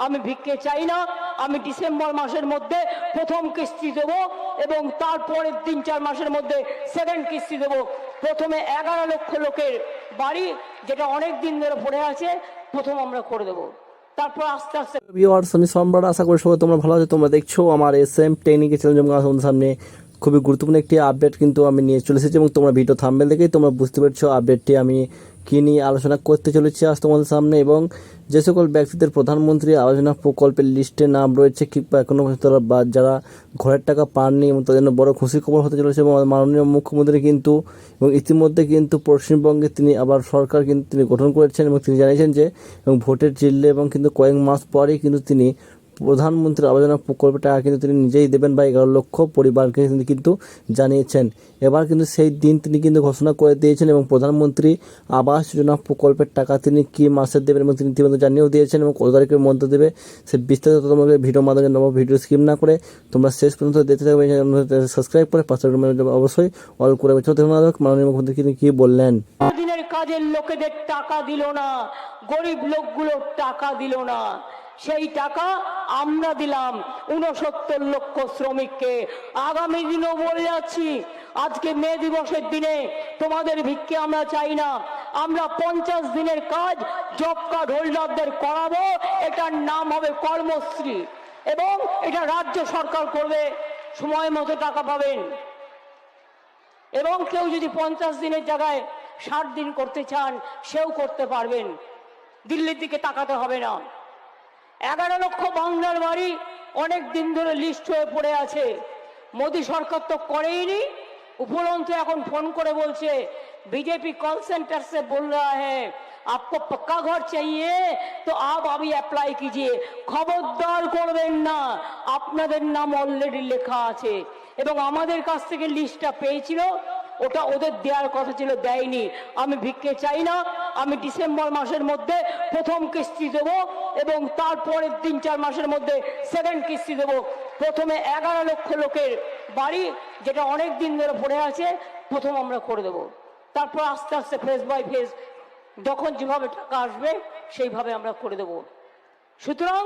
আমি ভিক্ষে চাই না। আমি ডিসেম্বর মাসের মধ্যে প্রথম কিস্তি দেবো এবং তারপরের 3-4 মাসের মধ্যে সেকেন্ড কিস্তি দেবো। প্রথমে 11 লক্ষ লোকের বাড়ি, যেটা অনেক দিন ধরে পড়ে আছে, প্রথম আমরা করে দেবো। তারপর আস্তে আস্তে ভিউয়ার্স, আমি সম্রাট, আশা করি সবাই তোমরা ভালো আছো। তোমরা দেখছো আমার SM টেকনিক্যাল চ্যানেল, তোমাদের সামনে খুবই গুরুত্বপূর্ণ একটি আপডেট কিন্তু আমি নিয়ে চলে এসেছি এবং তোমরা ভিডিও থাম্বনেল দেখেই তোমরা বুঝতে পারছো আপডেটটি আমি কী নিয়ে আলোচনা করতে চলেছি আজ তোমাদের সামনে। এবং যে সকল ব্যক্তিদের প্রধানমন্ত্রী আবাস যোজনা প্রকল্পের লিস্টে নাম রয়েছে কিংবা এখনও তারা বা যারা ঘরের টাকা পাননি এবং তাদের জন্য বড় খুশির খবর হতে চলেছে। এবং মাননীয় মুখ্যমন্ত্রী কিন্তু এবং ইতিমধ্যে কিন্তু পশ্চিমবঙ্গে তিনি আবার সরকার কিন্তু তিনি গঠন করেছেন এবং তিনি জানিয়েছেন যে এবং ভোটের জিতলে এবং কিন্তু কয়েক মাস পরেই কিন্তু তিনি প্রধানমন্ত্রী আবাস যোজনা প্রকল্পের টাকা কিন্তু তিনি নিজেই দেবেন বা 11 লক্ষ পরিবারকে তিনি কিন্তু জানিয়েছেন। এবার কিন্তু সেই দিন তিনি কিন্তু ঘোষণা করে দিয়েছেন এবং প্রধানমন্ত্রী আবাস যোজনা প্রকল্পের টাকা তিনি কি মাসে দেবেন এবং তিনি ইতিমধ্যে জানিয়েও দিয়েছেন এবং কত তারিখের মধ্যে দেবে সে বিস্তারিত তোমাকে ভিডিও মাধ্যমে নেবো। ভিডিও স্কিপ না করে তোমরা শেষ পর্যন্ত দেখতে থাকবে, সাবস্ক্রাইব করে পাশে অবশ্যই অল করে মাননীয় মুখ্যমন্ত্রী তিনি কি বললেন। দিনের কাজের লোকেদের টাকা দিল না, গরিব লোকগুলোর টাকা দিল না। সেই টাকা আমরা দিলাম 69 লক্ষ শ্রমিককে। আগামী দিনও বলে যাচ্ছি, আজকে মে দিবসের দিনে তোমাদের ভিক্ষে আমরা চাই না। আমরা 50 দিনের কাজ জব কার্ড হোল্ডারদের করাবো। এটার নাম হবে কর্মশ্রী এবং এটা রাজ্য সরকার করবে, সময় মতো টাকা পাবেন। এবং কেউ যদি 50 দিনের জায়গায় 60 দিন করতে চান সেও করতে পারবেন, দিল্লির দিকে তাকাতে হবে না। 11 লক্ষ বাংলার বাড়ি অনেক দিন ধরে লিস্ট হয়ে পড়ে আছে, মোদী সরকার তো করেইনি। উপরন্তু এখন ফোন করে বলছে बीजेपी कॉल सेंटर से बोल रहा है आपको पक्का घर चाहिए तो आप अभी अप्लाई कीजिए। খবরদার করবেন না, আপনাদের নাম অলরেডি লেখা আছে এবং আমাদের কাছ থেকে লিস্টটা পেয়েছিল, ওটা ওদের দেওয়ার কথা ছিল, দেয়নি। আমি ভিক্ষে চাই না। আমি ডিসেম্বর মাসের মধ্যে প্রথম কিস্তি দেবো এবং তারপরের 3-4 মাসের মধ্যে সেকেন্ড কিস্তি দেবো। প্রথমে 11 লক্ষ লোকের বাড়ি, যেটা অনেক দিন ধরে পড়ে আছে, প্রথম আমরা করে দেবো। তারপর আস্তে আস্তে ফেজ বাই ফেজ যখন যেভাবে টাকা আসবে সেইভাবে আমরা করে দেবো। সুতরাং